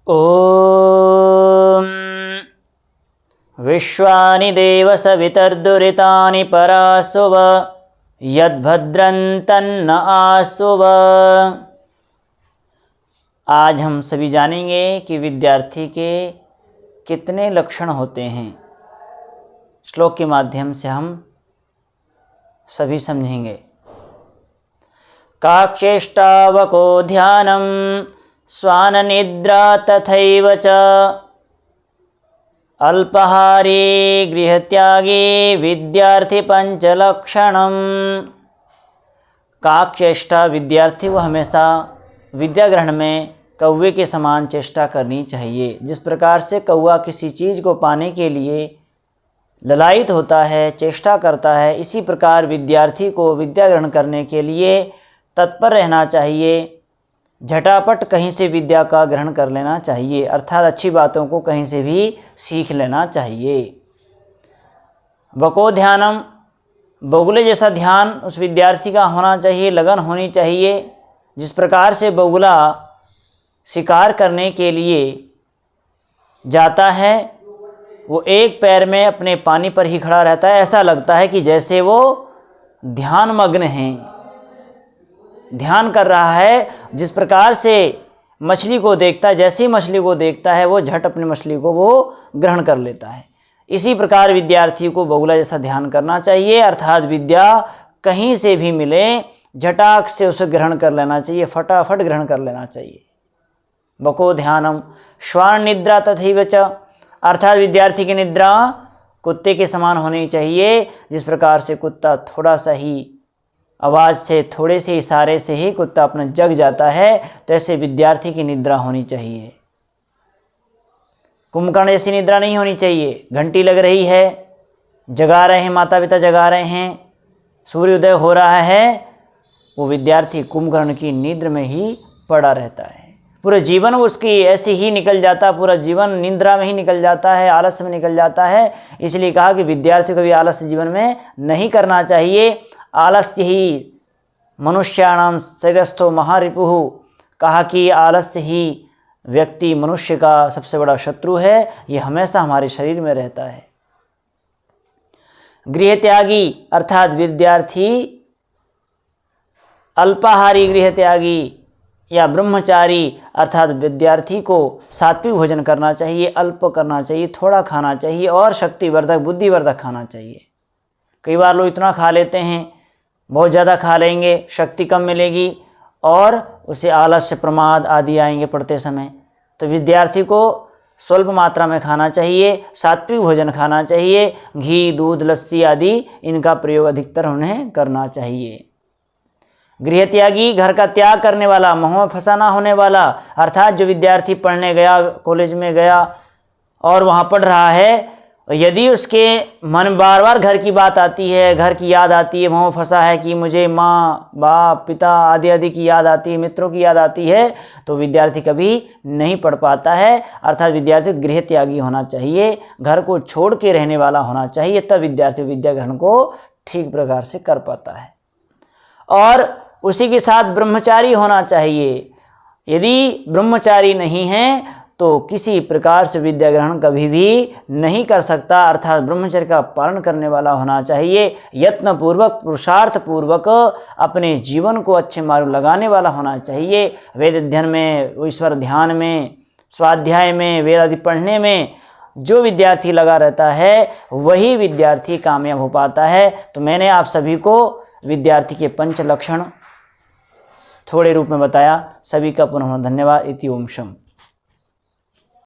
ॐ विश्वानि देव सवितर्दुरितानि परासुव यद्भद्रं तन्न आसुव। आज हम सभी जानेंगे कि विद्यार्थी के कितने लक्षण होते हैं। श्लोक के माध्यम से हम सभी समझेंगे। काक्षेष्टावको ध्यानं स्वान निद्रा तथैव च अल्पहारी गृहत्यागी विद्यार्थी पंचलक्षणम। काकचेष्टा विद्यार्थी को हमेशा विद्या ग्रहण में कौवे के समान चेष्टा करनी चाहिए। जिस प्रकार से कौवा किसी चीज़ को पाने के लिए ललायित होता है, चेष्टा करता है, इसी प्रकार विद्यार्थी को विद्या ग्रहण करने के लिए तत्पर रहना चाहिए। झटापट कहीं से विद्या का ग्रहण कर लेना चाहिए, अर्थात अच्छी बातों को कहीं से भी सीख लेना चाहिए। वको ध्यानम, बगुले जैसा ध्यान उस विद्यार्थी का होना चाहिए, लगन होनी चाहिए। जिस प्रकार से बगुला शिकार करने के लिए जाता है, वो एक पैर में अपने पानी पर ही खड़ा रहता है, ऐसा लगता है कि जैसे वो ध्यान मग्न है, ध्यान कर रहा है। जिस प्रकार से मछली को देखता है, जैसे ही मछली को देखता है वो झट अपनी मछली को वो ग्रहण कर लेता है। इसी प्रकार विद्यार्थी को बगुला जैसा ध्यान करना चाहिए, अर्थात विद्या कहीं से भी मिले झटाक से उसे ग्रहण कर लेना चाहिए, फटाफट ग्रहण कर लेना चाहिए। बको ध्यानम श्वान निद्रा तथैव च, अर्थात विद्यार्थी की निद्रा कुत्ते के समान होनी चाहिए। जिस प्रकार से कुत्ता थोड़ा सा ही आवाज़ से, थोड़े से इशारे से ही कुत्ता अपना जग जाता है, तो ऐसे विद्यार्थी की निद्रा होनी चाहिए। कुंभकर्ण जैसी निद्रा नहीं होनी चाहिए। घंटी लग रही है, जगा रहे हैं, माता पिता जगा रहे हैं, सूर्योदय हो रहा है, वो विद्यार्थी कुंभकर्ण की निद्र में ही पड़ा रहता है। पूरा जीवन उसकी ऐसे ही निकल जाता, पूरा जीवन निद्रा में ही निकल जाता है, आलस्य में निकल जाता है। इसलिए कहा कि विद्यार्थी को भी आलस्य जीवन में नहीं करना चाहिए। आलस्य ही मनुष्याणाम शरीरस्थो महारिपुः, कहा कि आलस्य ही व्यक्ति मनुष्य का सबसे बड़ा शत्रु है, ये हमेशा हमारे शरीर में रहता है। गृह त्यागी अर्थात विद्यार्थी अल्पाहारी गृह त्यागी या ब्रह्मचारी, अर्थात विद्यार्थी को सात्विक भोजन करना चाहिए, अल्प करना चाहिए, थोड़ा खाना चाहिए और शक्तिवर्धक बुद्धिवर्धक खाना चाहिए। कई बार लोग इतना खा लेते हैं, बहुत ज़्यादा खा लेंगे, शक्ति कम मिलेगी और उसे आलस्य प्रमाद आदि आएंगे पढ़ते समय। तो विद्यार्थी को स्वल्प मात्रा में खाना चाहिए, सात्विक भोजन खाना चाहिए, घी दूध लस्सी आदि इनका प्रयोग अधिकतर उन्हें करना चाहिए। गृह त्यागी घर का त्याग करने वाला, मोह में फंसा ना होने वाला, अर्थात जो विद्यार्थी पढ़ने गया, कॉलेज में गया और वहाँ पढ़ रहा है, यदि उसके मन बार बार घर की बात आती है, घर की याद आती है, मोह फंसा है कि मुझे माँ बाप पिता आदि आदि की याद आती है, मित्रों की याद आती है, तो विद्यार्थी कभी नहीं पढ़ पाता है। अर्थात विद्यार्थी गृह त्यागी होना चाहिए, घर को छोड़ के रहने वाला होना चाहिए, तब विद्यार्थी विद्या ग्रहण को ठीक प्रकार से कर पाता है। और उसी के साथ ब्रह्मचारी होना चाहिए। यदि ब्रह्मचारी नहीं है तो किसी प्रकार से विद्या ग्रहण कभी भी नहीं कर सकता, अर्थात ब्रह्मचर्य का पालन करने वाला होना चाहिए। यत्नपूर्वक पुरुषार्थ पूर्वक अपने जीवन को अच्छे मार्ग लगाने वाला होना चाहिए। वेद अध्ययन में, ईश्वर ध्यान में, स्वाध्याय में, वेद आदि पढ़ने में जो विद्यार्थी लगा रहता है वही विद्यार्थी कामयाब हो पाता है। तो मैंने आप सभी को विद्यार्थी के पंच लक्षण थोड़े रूप में बताया। सभी का पुनः धन्यवाद। इति ओम शम।